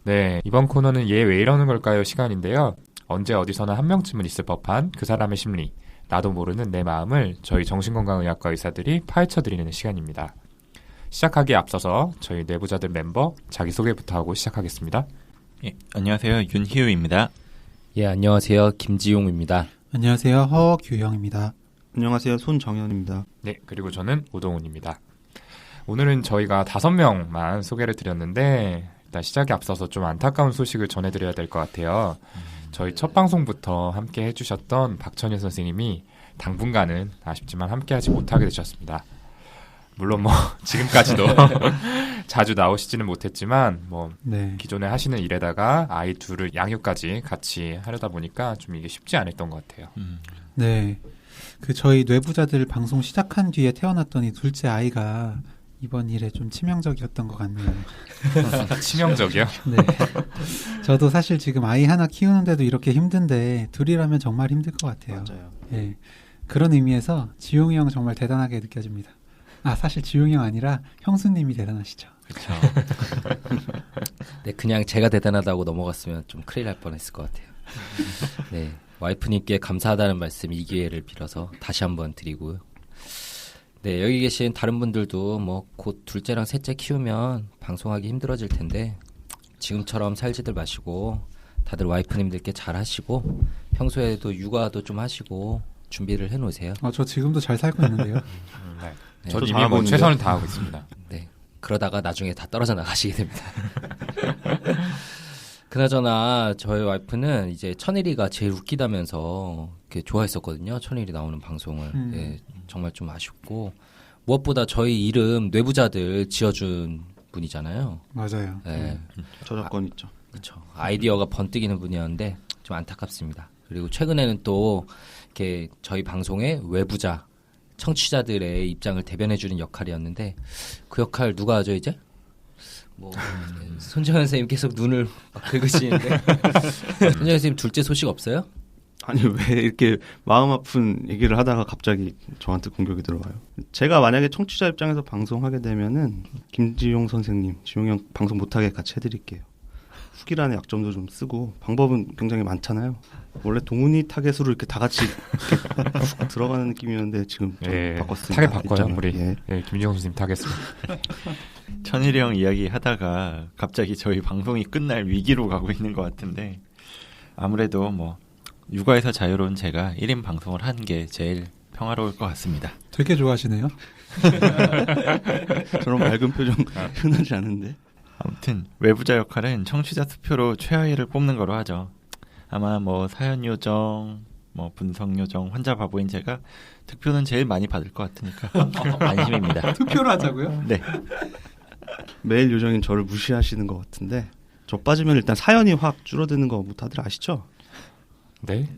네, 이번 코너는 얘 왜 이러는 걸까요? 시간인데요. 언제 어디서나 한 명쯤은 있을 법한 그 사람의 심리, 나도 모르는 내 마음을 저희 정신건강의학과 의사들이 파헤쳐드리는 시간입니다. 시작하기에 앞서서 저희 내부자들 멤버 자기소개부터 하고 시작하겠습니다. 예, 안녕하세요. 윤희우입니다. 예, 안녕하세요. 김지용입니다. 안녕하세요. 허규형입니다. 안녕하세요. 손정현입니다. 네, 그리고 저는 오동훈입니다. 오늘은 저희가 5명만 소개를 드렸는데 일단 시작에 앞서서 좀 안타까운 소식을 전해드려야 될 것 같아요. 저희 첫 방송부터 함께 해주셨던 박천일 선생님이 당분간은 아쉽지만 함께하지 못하게 되셨습니다. 물론 뭐 지금까지도 자주 나오시지는 못했지만 뭐 네. 기존에 하시는 일에다가 아이 둘을 양육까지 같이 하려다 보니까 좀 이게 쉽지 않았던 것 같아요. 네. 그 저희 뇌부자들 방송 시작한 뒤에 태어났던 이 둘째 아이가 이번 일에 좀 치명적이었던 것 같네요. 치명적이요? 네. 저도 사실 지금 아이 하나 키우는데도 이렇게 힘든데 둘이라면 정말 힘들 것 같아요. 맞아요. 예. 그런 의미에서 지용이 형 정말 대단하게 느껴집니다. 아, 사실 지용이 형 아니라 형수님이 대단하시죠. 그렇죠. 네, 그냥 제가 대단하다고 넘어갔으면 좀 큰일 날 뻔했을 것 같아요. 네, 와이프님께 감사하다는 말씀 이 기회를 빌어서 다시 한번 드리고요. 네, 여기 계신 다른 분들도 뭐 곧 둘째랑 셋째 키우면 방송하기 힘들어질 텐데 지금처럼 살지들 마시고 다들 와이프님들께 잘 하시고 평소에도 육아도 좀 하시고 준비를 해놓으세요. 저 지금도 잘 살고 있는데요. 네. 네. 저도 이미 뭐 최선을 다하고 있습니다. 네, 그러다가 나중에 다 떨어져 나가시게 됩니다. 그나저나 저희 와이프는 이제 천일이가 제일 웃기다면서 이렇게 좋아했었거든요. 천일이 나오는 방송을. 네, 정말 좀 아쉽고 무엇보다 저희 이름 뇌부자들 지어준 분이잖아요. 맞아요. 네, 저작권 있죠. 그렇죠. 아이디어가 번뜩이는 분이었는데 좀 안타깝습니다. 그리고 최근에는 또 이렇게 저희 방송의 외부자 청취자들의 입장을 대변해주는 역할이었는데 그 역할 누가 하죠 이제? 뭐 손정현 선생님 계속 눈을 막 긁으시는데 손정현 선생님 둘째 소식 없어요? 아니 왜 이렇게 마음 아픈 얘기를 하다가 갑자기 저한테 공격이 들어와요. 제가 만약에 청취자 입장에서 방송하게 되면은 김지용 선생님, 지용 형 방송 못하게 같이 해드릴게요. 후기란의 약점도 좀 쓰고 방법은 굉장히 많잖아요. 원래 동훈이 타겟으로 이렇게 다 같이 이렇게 훅 들어가는 느낌이었는데 지금 좀 예, 바꿨습니다. 타겟 바꿔요 입장을. 우리. 예. 예, 김지영 선생님 타겟으로. 천일이 형 이야기 하다가 갑자기 저희 방송이 끝날 위기로 가고 있는 것 같은데 아무래도 뭐 육아에서 자유로운 제가 1인 방송을 한 게 제일 평화로울 것 같습니다. 되게 좋아하시네요. 저런 맑은 표정 흔하지 않은데. 아무튼 외부자 역할은 청취자 투표로 최하위를 뽑는 거로 하죠. 아마 뭐 사연 요정, 뭐 분석 요정, 환자 바보인 제가 득표는 제일 많이 받을 것 같으니까 안심입니다. 투표를 하자고요? 네. 매일 요정인 저를 무시하시는 것 같은데 저 빠지면 일단 사연이 확 줄어드는 거 뭐 다들 아시죠? 네.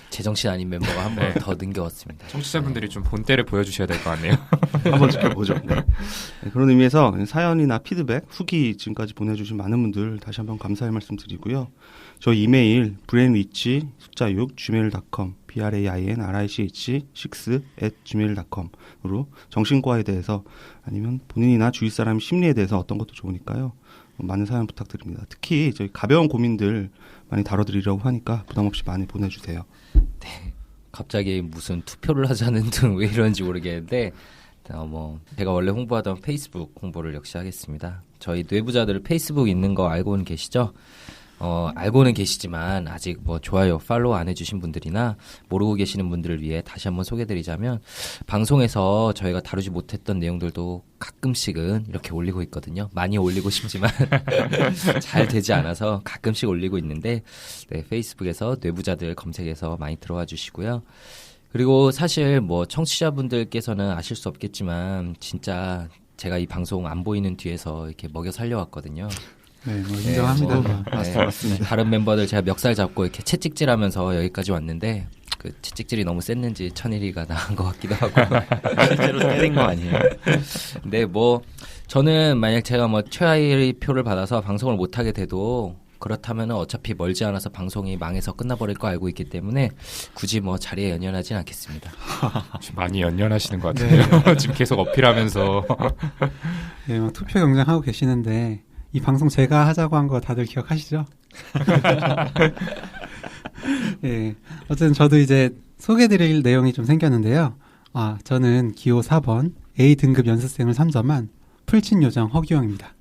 제정신 아닌 멤버가 한 번 더 능겨왔습니다. 청취자분들이 좀 본때를 보여주셔야 될 것 같네요. 한번 지켜보죠. 네. 네, 그런 의미에서 사연이나 피드백, 후기 지금까지 보내주신 많은 분들 다시 한번 감사의 말씀 드리고요. 저희 이메일 brainrich 숫자 6 gmail.com brainrich6@gmail.com으로 정신과에 대해서 아니면 본인이나 주위 사람의 심리에 대해서 어떤 것도 좋으니까요. 많은 사연 부탁드립니다. 특히 저희 가벼운 고민들 많이 다뤄드리려고 하니까 부담 없이 많이 보내주세요. 네. 갑자기 무슨 투표를 하자는 등 왜 이런지 모르겠는데 뭐 제가 원래 홍보하던 페이스북 홍보를 역시 하겠습니다. 저희 뇌부자들 페이스북 있는 거 알고는 계시죠? 알고는 계시지만 아직 뭐 좋아요, 팔로우 안 해주신 분들이나 모르고 계시는 분들을 위해 다시 한번 소개드리자면 방송에서 저희가 다루지 못했던 내용들도 가끔씩은 이렇게 올리고 있거든요. 많이 올리고 싶지만 잘 되지 않아서 가끔씩 올리고 있는데 네, 페이스북에서 뇌부자들 검색해서 많이 들어와 주시고요. 그리고 사실 뭐 청취자분들께서는 아실 수 없겠지만 진짜 제가 이 방송 안 보이는 뒤에서 이렇게 먹여 살려왔거든요. 네, 뭐 인정합니다. 맞습니다. 다른 멤버들 제가 멱살 잡고 이렇게 채찍질하면서 여기까지 왔는데 그 채찍질이 너무 셌는지 천일이가 나간 것 같기도 하고 실제로 때린 거 아니에요? 근데 뭐 저는 만약 제가 뭐 최하위 표를 받아서 방송을 못하게 돼도 그렇다면은 어차피 멀지 않아서 방송이 망해서 끝나버릴 거 알고 있기 때문에 굳이 뭐 자리에 연연하진 않겠습니다. 좀 많이 연연하시는 것 같은데요. 지금 계속 어필하면서. 네, 투표 경쟁하고 계시는데 이 방송 제가 하자고 한 거 다들 기억하시죠? 예. 어쨌든 저도 이제 소개드릴 내용이 좀 생겼는데요. 저는 기호 4번 A등급 연습생을 선점한 풀친 요정 허규영입니다.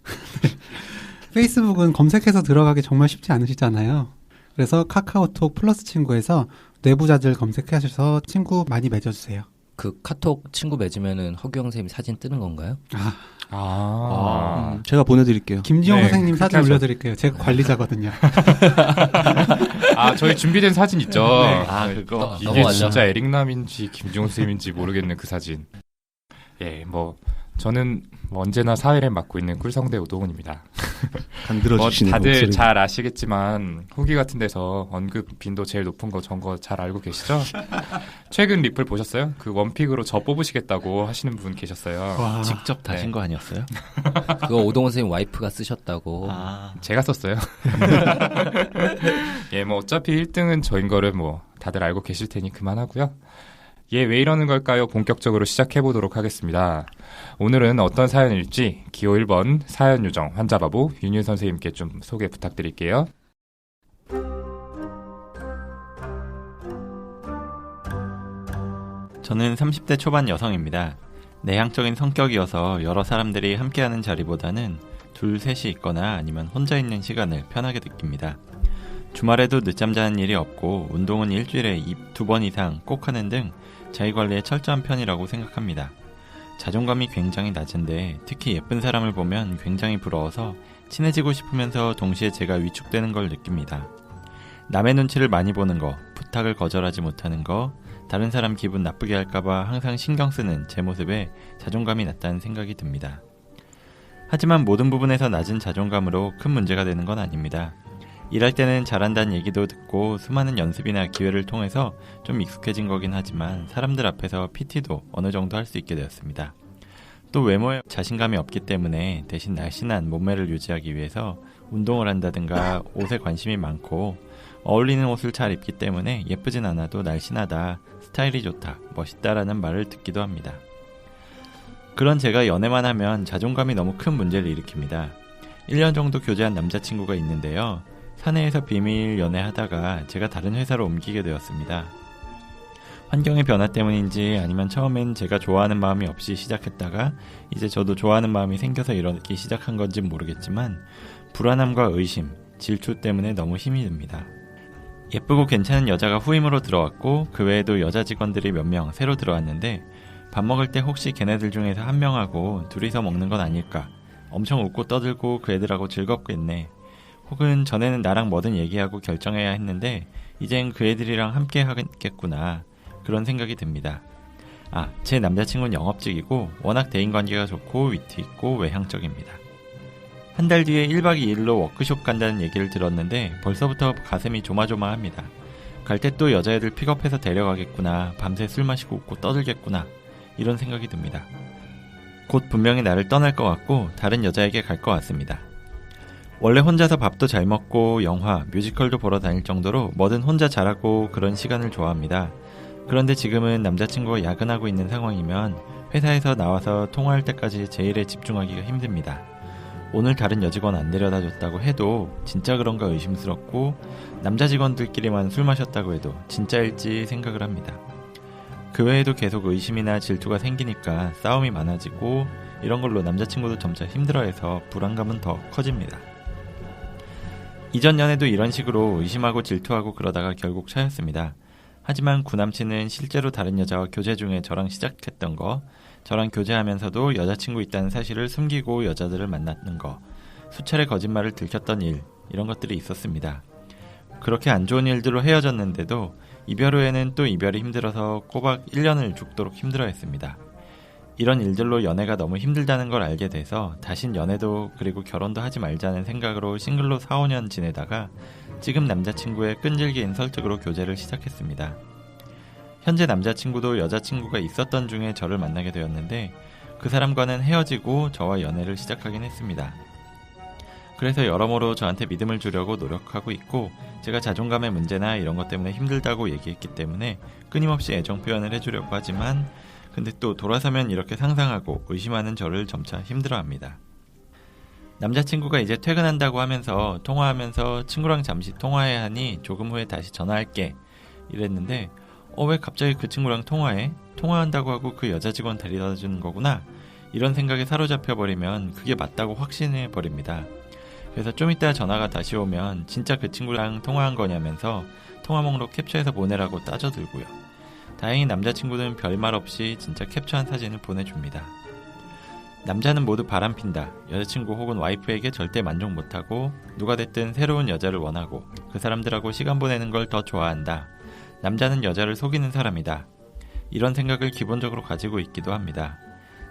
페이스북은 검색해서 들어가기 정말 쉽지 않으시잖아요. 그래서 카카오톡 플러스 친구에서 뇌부자들 검색하셔서 친구 많이 맺어주세요. 그 카톡 친구 맺으면은 허규영 선생님 사진 뜨는 건가요? 제가 보내드릴게요. 김지용 네, 선생님 사진 그렇게 올려드릴게요. 제가 관리자거든요. 저희 준비된 사진 있죠. 그거. 이게 넘어가죠. 진짜 에릭남인지 김지용 선생님인지 모르겠는 그 사진. 예, 저는 언제나 사회를 맡고 있는 꿀성대 우동훈입니다. 간들어주시는 다들 목소리. 잘 아시겠지만 후기 같은 데서 언급 빈도 제일 높은 거 전 거 잘 알고 계시죠? 최근 리플 보셨어요? 그 원픽으로 저 뽑으시겠다고 하시는 분 계셨어요. 와, 직접 다신 네. 거 아니었어요? 그거 오동원 선생님 와이프가 쓰셨다고. 제가 썼어요. 예, 어차피 1등은 저인 거를 다들 알고 계실 테니 그만하고요. 예, 왜 이러는 걸까요? 본격적으로 시작해보도록 하겠습니다. 오늘은 어떤 사연일지 기호 1번 사연 요정 환자바보 윤윤 선생님께 좀 소개 부탁드릴게요. 저는 30대 초반 여성입니다. 내향적인 성격이어서 여러 사람들이 함께하는 자리보다는 둘, 셋이 있거나 아니면 혼자 있는 시간을 편하게 느낍니다. 주말에도 늦잠 자는 일이 없고 운동은 일주일에 2번 이상 꼭 하는 등 자기관리에 철저한 편이라고 생각합니다. 자존감이 굉장히 낮은데 특히 예쁜 사람을 보면 굉장히 부러워서 친해지고 싶으면서 동시에 제가 위축되는 걸 느낍니다. 남의 눈치를 많이 보는 거, 부탁을 거절하지 못하는 거, 다른 사람 기분 나쁘게 할까봐 항상 신경 쓰는 제 모습에 자존감이 낮다는 생각이 듭니다. 하지만 모든 부분에서 낮은 자존감으로 큰 문제가 되는 건 아닙니다. 일할 때는 잘한다는 얘기도 듣고 수많은 연습이나 기회를 통해서 좀 익숙해진 거긴 하지만 사람들 앞에서 PT도 어느 정도 할 수 있게 되었습니다. 또 외모에 자신감이 없기 때문에 대신 날씬한 몸매를 유지하기 위해서 운동을 한다든가 옷에 관심이 많고 어울리는 옷을 잘 입기 때문에 예쁘진 않아도 날씬하다, 스타일이 좋다, 멋있다라는 말을 듣기도 합니다. 그런 제가 연애만 하면 자존감이 너무 큰 문제를 일으킵니다. 1년 정도 교제한 남자친구가 있는데요. 사내에서 비밀 연애하다가 제가 다른 회사로 옮기게 되었습니다. 환경의 변화 때문인지 아니면 처음엔 제가 좋아하는 마음이 없이 시작했다가 이제 저도 좋아하는 마음이 생겨서 이러기 시작한 건지 모르겠지만 불안함과 의심, 질투 때문에 너무 힘이 듭니다. 예쁘고 괜찮은 여자가 후임으로 들어왔고 그 외에도 여자 직원들이 몇 명 새로 들어왔는데 밥 먹을 때 혹시 걔네들 중에서 한 명하고 둘이서 먹는 건 아닐까? 엄청 웃고 떠들고 그 애들하고 즐겁겠네. 혹은 전에는 나랑 뭐든 얘기하고 결정해야 했는데 이젠 그 애들이랑 함께 하겠구나. 그런 생각이 듭니다. 제 남자친구는 영업직이고 워낙 대인관계가 좋고 위트 있고 외향적입니다. 한 달 뒤에 1박 2일로 워크숍 간다는 얘기를 들었는데 벌써부터 가슴이 조마조마합니다. 갈 때 또 여자애들 픽업해서 데려가겠구나. 밤새 술 마시고 웃고 떠들겠구나. 이런 생각이 듭니다. 곧 분명히 나를 떠날 것 같고 다른 여자에게 갈 것 같습니다. 원래 혼자서 밥도 잘 먹고 영화, 뮤지컬도 보러 다닐 정도로 뭐든 혼자 잘하고 그런 시간을 좋아합니다. 그런데 지금은 남자친구가 야근하고 있는 상황이면 회사에서 나와서 통화할 때까지 제 일에 집중하기가 힘듭니다. 오늘 다른 여직원 안 데려다 줬다고 해도 진짜 그런가 의심스럽고 남자 직원들끼리만 술 마셨다고 해도 진짜일지 생각을 합니다. 그 외에도 계속 의심이나 질투가 생기니까 싸움이 많아지고 이런 걸로 남자친구도 점차 힘들어해서 불안감은 더 커집니다. 이전 연애도 이런 식으로 의심하고 질투하고 그러다가 결국 차였습니다. 하지만 구남친은 실제로 다른 여자와 교제 중에 저랑 시작했던 거, 저랑 교제하면서도 여자친구 있다는 사실을 숨기고 여자들을 만났는 거, 수차례 거짓말을 들켰던 일, 이런 것들이 있었습니다. 그렇게 안 좋은 일들로 헤어졌는데도 이별 후에는 또 이별이 힘들어서 꼬박 1년을 죽도록 힘들어했습니다. 이런 일들로 연애가 너무 힘들다는 걸 알게 돼서 다신 연애도 그리고 결혼도 하지 말자는 생각으로 싱글로 4, 5년 지내다가 지금 남자친구의 끈질긴 설득으로 교제를 시작했습니다. 현재 남자친구도 여자친구가 있었던 중에 저를 만나게 되었는데 그 사람과는 헤어지고 저와 연애를 시작하긴 했습니다. 그래서 여러모로 저한테 믿음을 주려고 노력하고 있고 제가 자존감의 문제나 이런 것 때문에 힘들다고 얘기했기 때문에 끊임없이 애정 표현을 해주려고 하지만 근데 또 돌아서면 이렇게 상상하고 의심하는 저를 점차 힘들어합니다. 남자친구가 이제 퇴근한다고 하면서 통화하면서 친구랑 잠시 통화해야 하니 조금 후에 다시 전화할게 이랬는데 왜 갑자기 그 친구랑 통화해? 통화한다고 하고 그 여자 직원 데려다 주는 거구나. 이런 생각에 사로잡혀 버리면 그게 맞다고 확신해 버립니다. 그래서 좀 이따 전화가 다시 오면 진짜 그 친구랑 통화한 거냐면서 통화 목록 캡처해서 보내라고 따져들고요. 다행히 남자친구는 별말 없이 진짜 캡처한 사진을 보내줍니다. 남자는 모두 바람핀다. 여자친구 혹은 와이프에게 절대 만족 못하고 누가 됐든 새로운 여자를 원하고 그 사람들하고 시간 보내는 걸 더 좋아한다. 남자는 여자를 속이는 사람이다. 이런 생각을 기본적으로 가지고 있기도 합니다.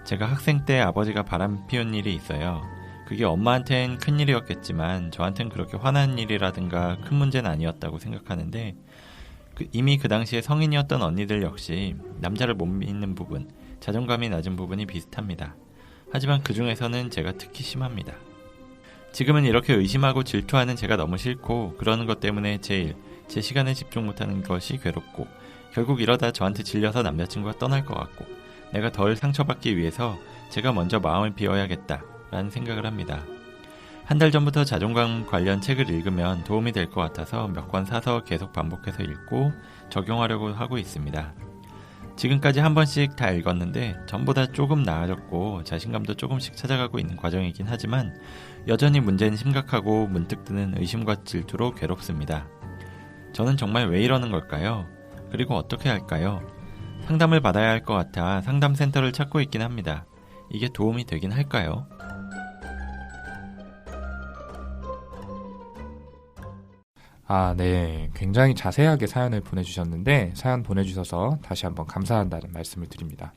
제가 학생 때 아버지가 바람 피운 일이 있어요. 그게 엄마한텐 큰일이었겠지만 저한텐 그렇게 화나는 일이라든가 큰 문제는 아니었다고 생각하는데 이미 그 당시에 성인이었던 언니들 역시 남자를 못 믿는 부분, 자존감이 낮은 부분이 비슷합니다. 하지만 그 중에서는 제가 특히 심합니다. 지금은 이렇게 의심하고 질투하는 제가 너무 싫고 그러는 것 때문에 제 시간에 집중 못하는 것이 괴롭고 결국 이러다 저한테 질려서 남자친구가 떠날 것 같고 내가 덜 상처받기 위해서 제가 먼저 마음을 비워야겠다 라는 생각을 합니다. 한 달 전부터 자존감 관련 책을 읽으면 도움이 될 것 같아서 몇 권 사서 계속 반복해서 읽고 적용하려고 하고 있습니다. 지금까지 한 번씩 다 읽었는데 전보다 조금 나아졌고 자신감도 조금씩 찾아가고 있는 과정이긴 하지만 여전히 문제는 심각하고 문득 드는 의심과 질투로 괴롭습니다. 저는 정말 왜 이러는 걸까요? 그리고 어떻게 할까요? 상담을 받아야 할 것 같아 상담센터를 찾고 있긴 합니다. 이게 도움이 되긴 할까요? 네. 굉장히 자세하게 사연을 보내주셨는데 사연 보내주셔서 다시 한번 감사한다는 말씀을 드립니다.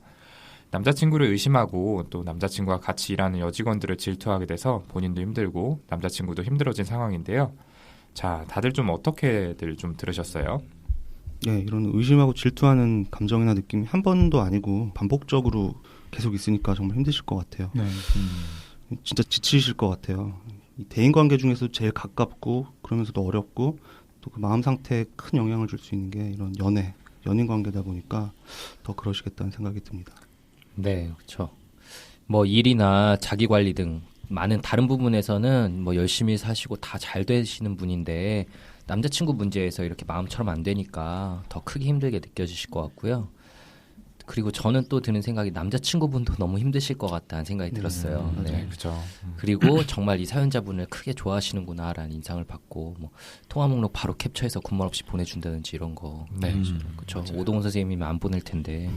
남자친구를 의심하고 또 남자친구와 같이 일하는 여직원들을 질투하게 돼서 본인도 힘들고 남자친구도 힘들어진 상황인데요. 자, 다들 좀 어떻게들 좀 들으셨어요? 예, 이런 의심하고 질투하는 감정이나 느낌이 한 번도 아니고 반복적으로 계속 있으니까 정말 힘드실 것 같아요. 네. 진짜 지치실 것 같아요. 이 대인관계 중에서 제일 가깝고 그러면서도 어렵고 또 그 마음 상태에 큰 영향을 줄 수 있는 게 이런 연인 관계다 보니까 더 그러시겠다는 생각이 듭니다. 네, 그렇죠. 뭐 일이나 자기 관리 등 많은 다른 부분에서는 뭐 열심히 사시고 다 잘 되시는 분인데 남자친구 문제에서 이렇게 마음처럼 안 되니까 더 크게 힘들게 느껴지실 것 같고요. 그리고 저는 또 드는 생각이 남자친구분도 너무 힘드실 것 같다는 생각이 들었어요. 네, 그렇죠. 그리고 정말 이 사연자분을 크게 좋아하시는구나라는 인상을 받고 뭐 통화 목록 바로 캡처해서 군말 없이 보내준다든지 이런 거. 네, 그렇죠. 오동훈 선생님이면 안 보낼 텐데.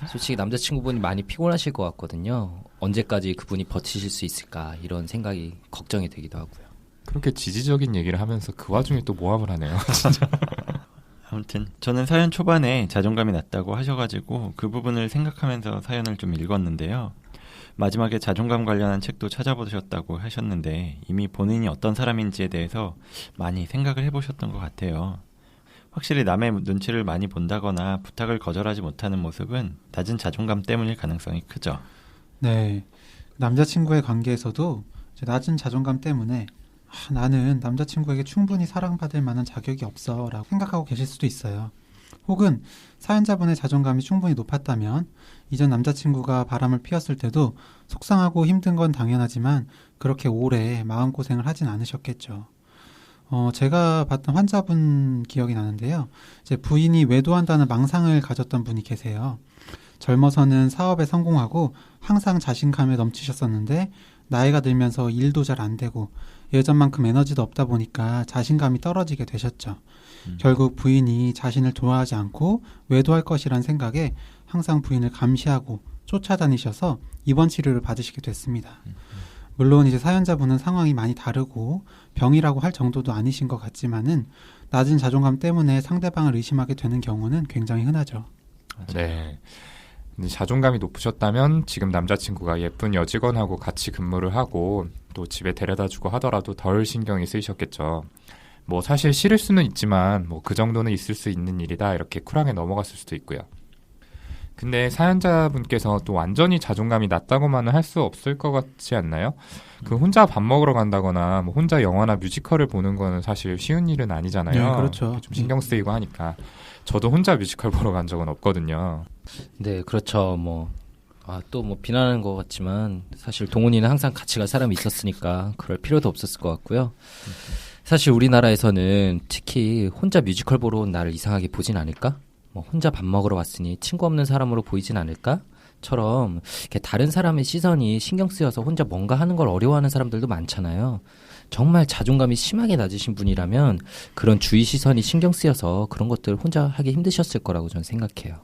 솔직히 남자친구분이 많이 피곤하실 것 같거든요. 언제까지 그분이 버티실 수 있을까 이런 생각이 걱정이 되기도 하고요. 그렇게 지지적인 얘기를 하면서 그 와중에 또 모함을 하네요. 진짜. 아무튼 저는 사연 초반에 자존감이 낮다고 하셔가지고 그 부분을 생각하면서 사연을 좀 읽었는데요. 마지막에 자존감 관련한 책도 찾아보셨다고 하셨는데 이미 본인이 어떤 사람인지에 대해서 많이 생각을 해보셨던 것 같아요. 확실히 남의 눈치를 많이 본다거나 부탁을 거절하지 못하는 모습은 낮은 자존감 때문일 가능성이 크죠. 네. 남자친구의 관계에서도 이제 낮은 자존감 때문에 나는 남자친구에게 충분히 사랑받을 만한 자격이 없어 라고 생각하고 계실 수도 있어요. 혹은 사연자분의 자존감이 충분히 높았다면 이전 남자친구가 바람을 피웠을 때도 속상하고 힘든 건 당연하지만 그렇게 오래 마음고생을 하진 않으셨겠죠. 제가 봤던 환자분 기억이 나는데요. 제 부인이 외도한다는 망상을 가졌던 분이 계세요. 젊어서는 사업에 성공하고 항상 자신감에 넘치셨었는데 나이가 들면서 일도 잘 안 되고 예전만큼 에너지도 없다 보니까 자신감이 떨어지게 되셨죠. 결국 부인이 자신을 좋아하지 않고 외도할 것이란 생각에 항상 부인을 감시하고 쫓아다니셔서 입원 치료를 받으시게 됐습니다. 물론 이제 사연자분은 상황이 많이 다르고 병이라고 할 정도도 아니신 것 같지만은 낮은 자존감 때문에 상대방을 의심하게 되는 경우는 굉장히 흔하죠. 네. 근데 자존감이 높으셨다면 지금 남자친구가 예쁜 여직원하고 같이 근무를 하고 또 집에 데려다주고 하더라도 덜 신경이 쓰이셨겠죠. 뭐 사실 싫을 수는 있지만 뭐 그 정도는 있을 수 있는 일이다 이렇게 쿨하게 넘어갔을 수도 있고요. 근데 사연자분께서 또 완전히 자존감이 낮다고만은 할 수 없을 것 같지 않나요? 그 혼자 밥 먹으러 간다거나 뭐 혼자 영화나 뮤지컬을 보는 거는 사실 쉬운 일은 아니잖아요. 네, 그렇죠. 좀 신경 쓰이고 하니까. 저도 혼자 뮤지컬 보러 간 적은 없거든요. 네, 그렇죠. 뭐 또 뭐 비난하는 것 같지만 사실 동훈이는 항상 같이 갈 사람이 있었으니까 그럴 필요도 없었을 것 같고요. 사실 우리나라에서는 특히 혼자 뮤지컬 보러 온 나를 이상하게 보진 않을까? 뭐 혼자 밥 먹으러 왔으니 친구 없는 사람으로 보이진 않을까? 처럼 이렇게 다른 사람의 시선이 신경 쓰여서 혼자 뭔가 하는 걸 어려워하는 사람들도 많잖아요. 정말 자존감이 심하게 낮으신 분이라면 그런 주위 시선이 신경 쓰여서 그런 것들 혼자 하기 힘드셨을 거라고 저는 생각해요.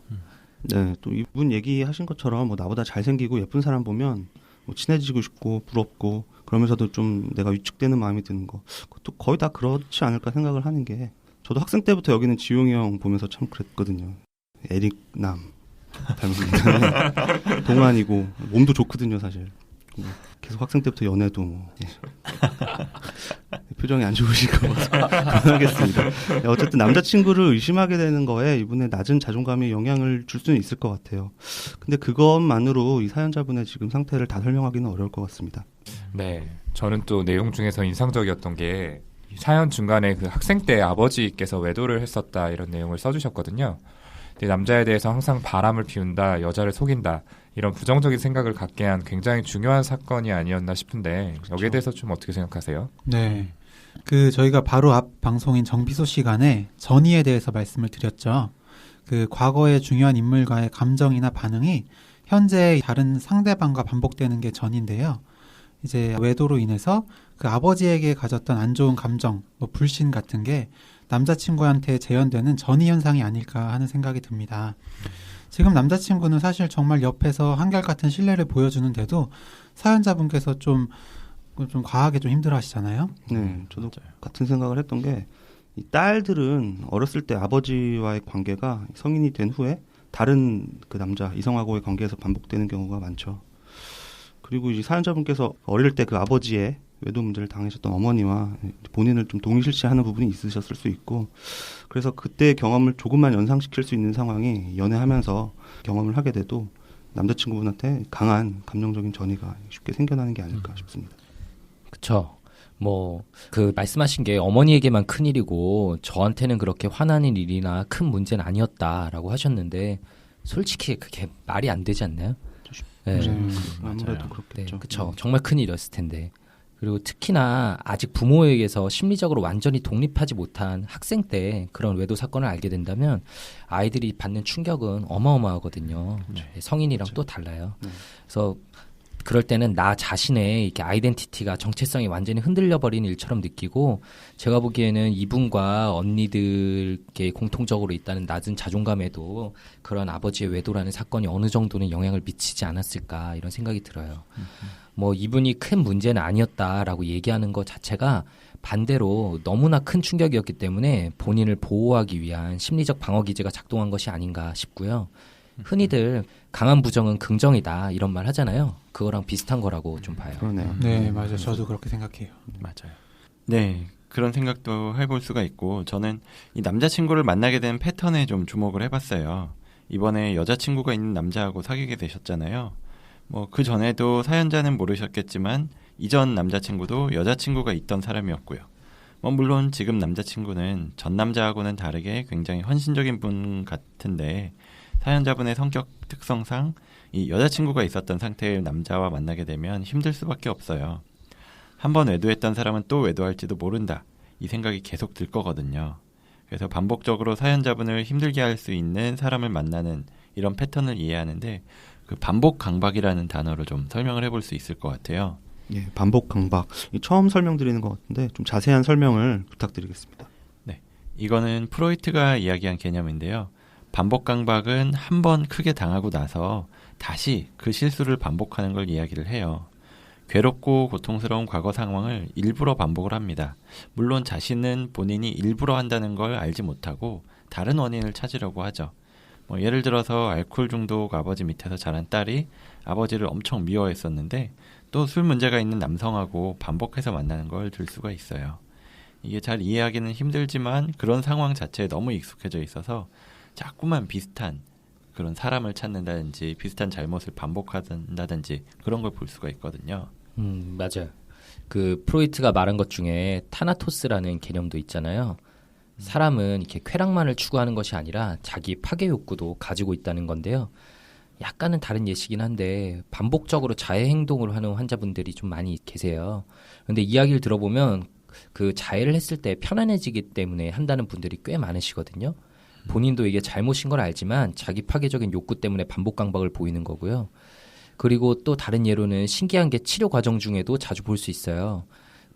네, 또 이분 얘기하신 것처럼 뭐 나보다 잘생기고 예쁜 사람 보면 뭐 친해지고 싶고 부럽고 그러면서도 좀 내가 위축되는 마음이 드는 거, 그것도 거의 다 그렇지 않을까 생각을 하는 게, 저도 학생 때부터 여기는 지용이 형 보면서 참 그랬거든요. 에릭남 닮은 동안이고 몸도 좋거든요, 사실. 계속 학생 때부터 연애도 뭐 표정이 안 좋으실까 봐 그만하겠습니다. 어쨌든 남자친구를 의심하게 되는 거에 이분의 낮은 자존감이 영향을 줄 수는 있을 것 같아요. 근데 그것만으로 이 사연자분의 지금 상태를 다 설명하기는 어려울 것 같습니다. 네, 저는 또 내용 중에서 인상적이었던 게 사연 중간에 그 학생 때 아버지께서 외도를 했었다 이런 내용을 써주셨거든요. 근데 남자에 대해서 항상 바람을 피운다, 여자를 속인다 이런 부정적인 생각을 갖게 한 굉장히 중요한 사건이 아니었나 싶은데, 그렇죠. 여기에 대해서 좀 어떻게 생각하세요? 네, 저희가 바로 앞 방송인 정비소 시간에 전이에 대해서 말씀을 드렸죠. 그 과거의 중요한 인물과의 감정이나 반응이 현재 다른 상대방과 반복되는 게 전인데요. 이제 외도로 인해서 그 아버지에게 가졌던 안 좋은 감정, 뭐 불신 같은 게 남자친구한테 재현되는 전이 현상이 아닐까 하는 생각이 듭니다. 지금 남자친구는 사실 정말 옆에서 한결같은 신뢰를 보여주는데도 사연자분께서 좀 과하게 좀 힘들어하시잖아요. 네, 저도 같은 생각을 했던 게, 이 딸들은 어렸을 때 아버지와의 관계가 성인이 된 후에 다른 그 남자 이성하고의 관계에서 반복되는 경우가 많죠. 그리고 이제 사연자분께서 어릴 때 그 아버지의 외도 문제를 당하셨던 어머니와 본인을 좀 동일시하는 부분이 있으셨을 수 있고, 그래서 그때의 경험을 조금만 연상시킬 수 있는 상황이 연애하면서 경험을 하게 돼도 남자친구분한테 강한 감정적인 전이가 쉽게 생겨나는 게 아닐까 싶습니다. 그쵸. 뭐 그 말씀하신 게 어머니에게만 큰일이고 저한테는 그렇게 화나는 일이나 큰 문제는 아니었다라고 하셨는데, 솔직히 그게 말이 안 되지 않나요? 네. 아무래도 그렇겠죠. 네, 그쵸. 정말 큰일이었을 텐데. 그리고 특히나 아직 부모에게서 심리적으로 완전히 독립하지 못한 학생 때 그런 외도 사건을 알게 된다면 아이들이 받는 충격은 어마어마하거든요. 네. 성인이랑 또 달라요. 그래서 그럴 때는 나 자신의 이렇게 아이덴티티가, 정체성이 완전히 흔들려버린 일처럼 느끼고, 제가 보기에는 이분과 언니들께 공통적으로 있다는 낮은 자존감에도 그런 아버지의 외도라는 사건이 어느 정도는 영향을 미치지 않았을까 이런 생각이 들어요. 뭐 이분이 큰 문제는 아니었다라고 얘기하는 것 자체가 반대로 너무나 큰 충격이었기 때문에 본인을 보호하기 위한 심리적 방어 기제가 작동한 것이 아닌가 싶고요. 흔히들 강한 부정은 긍정이다 이런 말 하잖아요. 그거랑 비슷한 거라고 좀 봐요. 그러네요. 네, 맞아요. 저도 그렇게 생각해요. 맞아요. 네, 그런 생각도 해볼 수가 있고, 저는 이 남자친구를 만나게 된 패턴에 좀 주목을 해봤어요. 이번에 여자친구가 있는 남자하고 사귀게 되셨잖아요. 뭐 그 전에도 사연자는 모르셨겠지만 이전 남자친구도 여자친구가 있던 사람이었고요. 뭐 물론 지금 남자친구는 전 남자하고는 다르게 굉장히 헌신적인 분 같은데, 사연자분의 성격 특성상 이 여자친구가 있었던 상태의 남자와 만나게 되면 힘들 수밖에 없어요. 한번 외도했던 사람은 또 외도할지도 모른다, 이 생각이 계속 들 거거든요. 그래서 반복적으로 사연자분을 힘들게 할 수 있는 사람을 만나는 이런 패턴을 이해하는데, 그 반복 강박이라는 단어로 좀 설명을 해볼 수 있을 것 같아요. 예, 반복 강박. 처음 설명드리는 것 같은데 좀 자세한 설명을 부탁드리겠습니다. 네, 이거는 프로이트가 이야기한 개념인데요. 반복 강박은 한 번 크게 당하고 나서 다시 그 실수를 반복하는 걸 이야기를 해요. 괴롭고 고통스러운 과거 상황을 일부러 반복을 합니다. 물론 자신은 본인이 일부러 한다는 걸 알지 못하고 다른 원인을 찾으려고 하죠. 뭐 예를 들어서 알코올 중독 아버지 밑에서 자란 딸이 아버지를 엄청 미워했었는데 또 술 문제가 있는 남성하고 반복해서 만나는 걸 들 수가 있어요. 이게 잘 이해하기는 힘들지만 그런 상황 자체에 너무 익숙해져 있어서 자꾸만 비슷한 그런 사람을 찾는다든지 비슷한 잘못을 반복한다든지 그런 걸 볼 수가 있거든요. 맞아요. 그 프로이트가 말한 것 중에 타나토스라는 개념도 있잖아요. 사람은 이렇게 쾌락만을 추구하는 것이 아니라 자기 파괴 욕구도 가지고 있다는 건데요. 약간은 다른 예시긴 한데 반복적으로 자해 행동을 하는 환자분들이 좀 많이 계세요. 근데 이야기를 들어보면 그 자해를 했을 때 편안해지기 때문에 한다는 분들이 꽤 많으시거든요. 본인도 이게 잘못인 걸 알지만 자기 파괴적인 욕구 때문에 반복 강박을 보이는 거고요. 그리고 또 다른 예로는 신기한 게 치료 과정 중에도 자주 볼 수 있어요.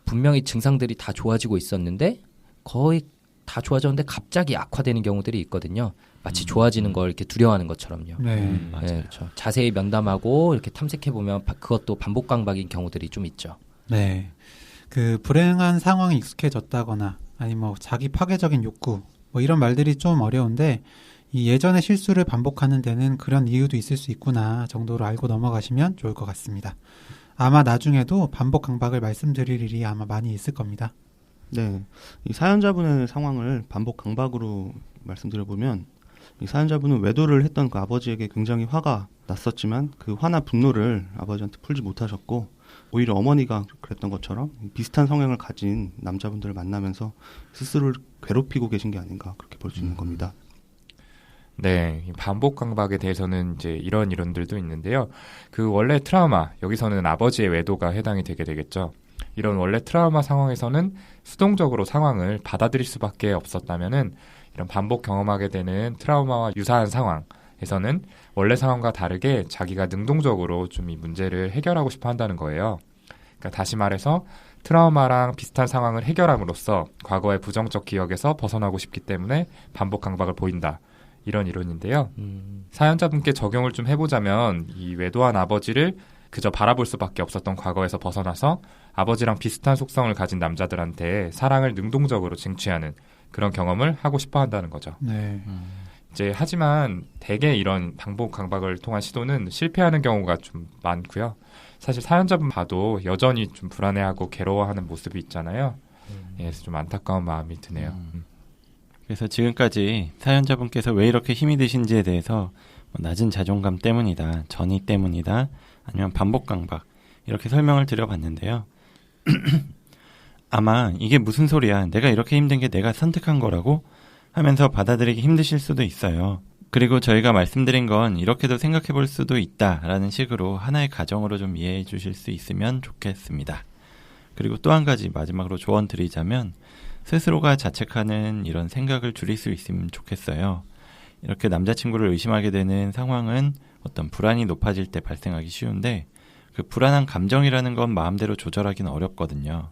분명히 증상들이 다 좋아지고 있었는데 거의 다 좋아졌는데 갑자기 악화되는 경우들이 있거든요. 마치 좋아지는 걸 이렇게 두려워하는 것처럼요. 네. 맞아요. 네, 그렇죠. 자세히 면담하고 이렇게 탐색해 보면 그것도 반복 강박인 경우들이 좀 있죠. 네. 그 불행한 상황에 익숙해졌다거나 아니 뭐 자기 파괴적인 욕구 뭐 이런 말들이 좀 어려운데 이 예전의 실수를 반복하는 데는 그런 이유도 있을 수 있구나 정도로 알고 넘어가시면 좋을 것 같습니다. 아마 나중에도 반복 강박을 말씀드릴 일이 아마 많이 있을 겁니다. 네, 이 사연자분의 상황을 반복 강박으로 말씀드려보면 이 사연자분은 외도를 했던 그 아버지에게 굉장히 화가 났었지만 그 화나 분노를 아버지한테 풀지 못하셨고 오히려 어머니가 그랬던 것처럼 비슷한 성향을 가진 남자분들을 만나면서 스스로를 괴롭히고 계신 게 아닌가 그렇게 볼 수 있는 겁니다. 네, 이 반복 강박에 대해서는 이제 이런 이론들도 있는데요. 그 원래 트라우마, 여기서는 아버지의 외도가 해당이 되게 되겠죠. 이런 원래 트라우마 상황에서는 수동적으로 상황을 받아들일 수밖에 없었다면은 이런 반복 경험하게 되는 트라우마와 유사한 상황에서는 원래 상황과 다르게 자기가 능동적으로 좀 이 문제를 해결하고 싶어 한다는 거예요. 그러니까 다시 말해서 트라우마랑 비슷한 상황을 해결함으로써 과거의 부정적 기억에서 벗어나고 싶기 때문에 반복 강박을 보인다. 이런 이론인데요. 사연자분께 적용을 좀 해보자면 이 외도한 아버지를 그저 바라볼 수밖에 없었던 과거에서 벗어나서 아버지랑 비슷한 속성을 가진 남자들한테 사랑을 능동적으로 쟁취하는 그런 경험을 하고 싶어 한다는 거죠. 네. 이제 하지만 대개 이런 반복 강박을 통한 시도는 실패하는 경우가 좀 많고요. 사실 사연자분 봐도 여전히 좀 불안해하고 괴로워하는 모습이 있잖아요. 예, 그래서 좀 안타까운 마음이 드네요. 그래서 지금까지 사연자분께서 왜 이렇게 힘이 드신지에 대해서 뭐 낮은 자존감 때문이다, 전이 때문이다, 아니면 반복 강박 이렇게 설명을 드려봤는데요. 아마 이게 무슨 소리야, 내가 이렇게 힘든 게 내가 선택한 거라고 하면서 받아들이기 힘드실 수도 있어요. 그리고 저희가 말씀드린 건 이렇게도 생각해 볼 수도 있다라는 식으로 하나의 가정으로 좀 이해해 주실 수 있으면 좋겠습니다. 그리고 또 한 가지 마지막으로 조언 드리자면 스스로가 자책하는 이런 생각을 줄일 수 있으면 좋겠어요. 이렇게 남자친구를 의심하게 되는 상황은 어떤 불안이 높아질 때 발생하기 쉬운데 그 불안한 감정이라는 건 마음대로 조절하기는 어렵거든요.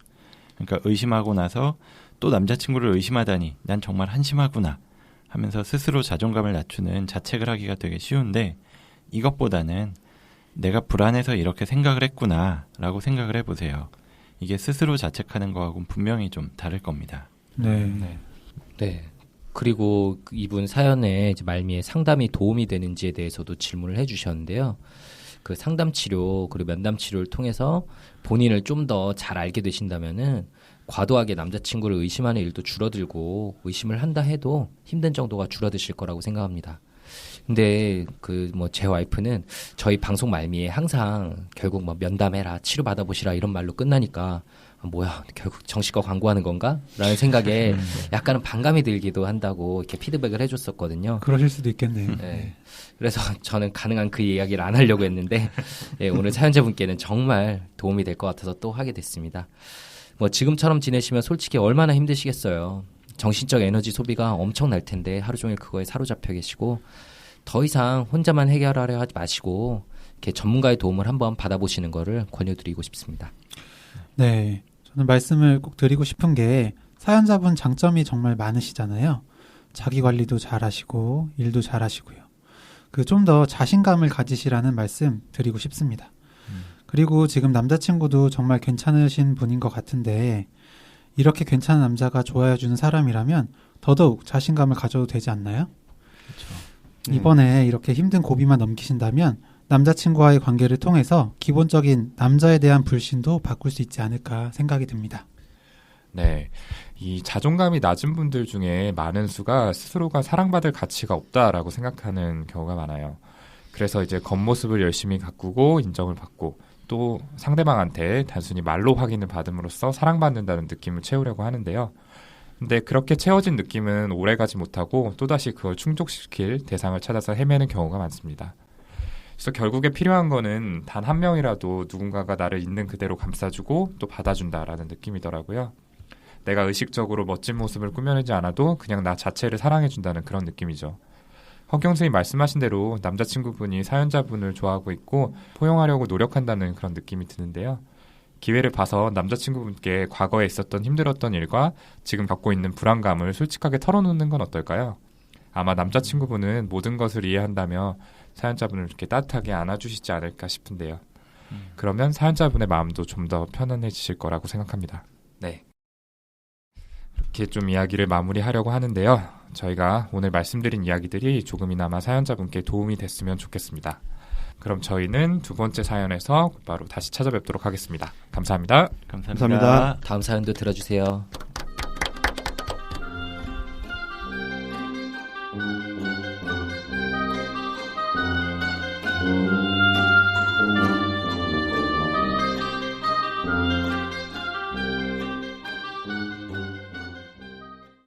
그러니까 의심하고 나서 또 남자친구를 의심하다니 난 정말 한심하구나 하면서 스스로 자존감을 낮추는 자책을 하기가 되게 쉬운데 이것보다는 내가 불안해서 이렇게 생각을 했구나 라고 생각을 해보세요. 이게 스스로 자책하는 거하고는 분명히 좀 다를 겁니다. 네. 네. 그리고 이분 사연에 이제 말미에 상담이 도움이 되는지에 대해서도 질문을 해주셨는데요. 그 상담 치료 그리고 면담 치료를 통해서 본인을 좀 더 잘 알게 되신다면은 과도하게 남자친구를 의심하는 일도 줄어들고 의심을 한다 해도 힘든 정도가 줄어드실 거라고 생각합니다. 근데 그 뭐 제 와이프는 저희 방송 말미에 항상 결국 뭐 면담해라, 치료 받아보시라 이런 말로 끝나니까 뭐야 결국 정신과 광고하는 건가? 라는 생각에 약간은 반감이 들기도 한다고 이렇게 피드백을 해줬었거든요. 그러실 수도 있겠네요. 네. 그래서 저는 가능한 그 이야기를 안 하려고 했는데 예, 오늘 사연자분께는 정말 도움이 될 것 같아서 또 하게 됐습니다. 뭐 지금처럼 지내시면 솔직히 얼마나 힘드시겠어요. 정신적 에너지 소비가 엄청 날 텐데 하루 종일 그거에 사로잡혀 계시고 더 이상 혼자만 해결하려 하지 마시고 이렇게 전문가의 도움을 한번 받아보시는 거를 권유드리고 싶습니다. 네. 저는 말씀을 꼭 드리고 싶은 게 사연자분 장점이 정말 많으시잖아요. 자기 관리도 잘하시고 일도 잘하시고요. 그 좀 더 자신감을 가지시라는 말씀 드리고 싶습니다. 그리고 지금 남자친구도 정말 괜찮으신 분인 것 같은데 이렇게 괜찮은 남자가 좋아해주는 사람이라면 더더욱 자신감을 가져도 되지 않나요? 그렇죠. 이번에 이렇게 힘든 고비만 넘기신다면 남자친구와의 관계를 통해서 기본적인 남자에 대한 불신도 바꿀 수 있지 않을까 생각이 듭니다. 네. 이 자존감이 낮은 분들 중에 많은 수가 스스로가 사랑받을 가치가 없다라고 생각하는 경우가 많아요. 그래서 이제 겉모습을 열심히 가꾸고 인정을 받고 또 상대방한테 단순히 말로 확인을 받음으로써 사랑받는다는 느낌을 채우려고 하는데요. 근데 그렇게 채워진 느낌은 오래가지 못하고 또다시 그걸 충족시킬 대상을 찾아서 헤매는 경우가 많습니다. 그래서 결국에 필요한 거는 단 한 명이라도 누군가가 나를 있는 그대로 감싸주고 또 받아준다라는 느낌이더라고요. 내가 의식적으로 멋진 모습을 꾸며내지 않아도 그냥 나 자체를 사랑해준다는 그런 느낌이죠. 허경 선생님 말씀하신 대로 남자친구분이 사연자분을 좋아하고 있고 포용하려고 노력한다는 그런 느낌이 드는데요. 기회를 봐서 남자친구분께 과거에 있었던 힘들었던 일과 지금 갖고 있는 불안감을 솔직하게 털어놓는 건 어떨까요? 아마 남자친구분은 모든 것을 이해한다며 사연자분을 이렇게 따뜻하게 안아주시지 않을까 싶은데요. 그러면 사연자분의 마음도 좀 더 편안해지실 거라고 생각합니다. 네. 이렇게 좀 이야기를 마무리하려고 하는데요. 저희가 오늘 말씀드린 이야기들이 조금이나마 사연자분께 도움이 됐으면 좋겠습니다. 그럼 저희는 두 번째 사연에서 바로 다시 찾아뵙도록 하겠습니다. 감사합니다. 감사합니다. 다음 사연도 들어주세요.